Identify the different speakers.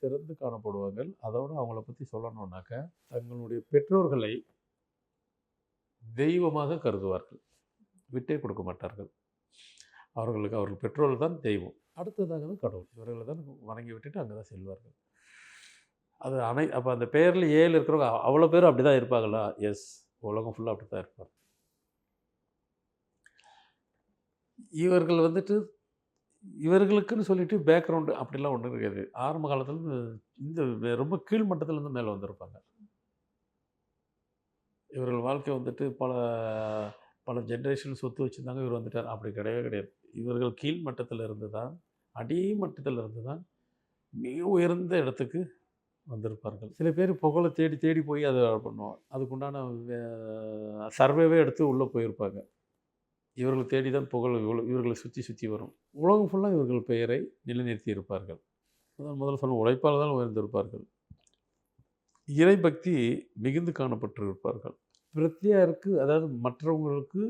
Speaker 1: சிறந்து காணப்படுவார்கள். அதோடு அவங்கள பற்றி சொல்லணுன்னாக்க, தங்களுடைய பெற்றோர்களை தெய்வமாக கருதுவார்கள். விட்டே கொடுக்க மாட்டார்கள். அவர்கள் பெற்றோர்கள் தான் தெய்வம். அடுத்ததாக தான் கடவுள். இவர்களை தான் வணங்கி விட்டுட்டு அங்கே தான் செல்வார்கள். அது அப்போ அந்த பேரில் 7 இருக்கிறவங்க அவ்வளோ பேரும் அப்படி தான் இருப்பாங்களா? எஸ். உலகம் ஃபுல்லாக அப்படி தான் இருப்பாங்க. இவர்கள் வந்துட்டு இவர்களுக்குன்னு சொல்லிட்டு பேக்ரவுண்டு அப்படிலாம் ஒன்றும் கிடையாது. ஆரம்ப காலத்துலேருந்து இந்த ரொம்ப கீழ் மட்டத்துலேருந்து மேலே வந்திருப்பாங்க. இவர்கள் வாழ்க்கை வந்துட்டு பல ஜென்ரேஷன் சொத்து வச்சுருந்தாங்க, இவர் வந்துட்டார். அப்படி கிடையவே கிடையாது. இவர்கள் கீழ் மட்டத்தில் இருந்து தான், அடிமட்டத்தில் இருந்து தான் மிக உயர்ந்த இடத்துக்கு வந்திருப்பார்கள். சில பேர் புகழை தேடி தேடி போய் அதை பண்ணுவோம். அதுக்குண்டான சர்வேவே எடுத்து உள்ளே போயிருப்பாங்க. இவர்களை தேடி தான் புகழ் இவர்களை சுற்றி சுற்றி வரும். உலகம் ஃபுல்லாக இவர்கள் பெயரை நிலைநிறுத்தி இருப்பார்கள். முதல்ல சொன்ன உழைப்பால் தான் உயர்ந்திருப்பார்கள். இறைபக்தி மிகுந்து காணப்பட்டிருப்பார்கள். பிரத்தியாருக்கு, அதாவது மற்றவங்களுக்கு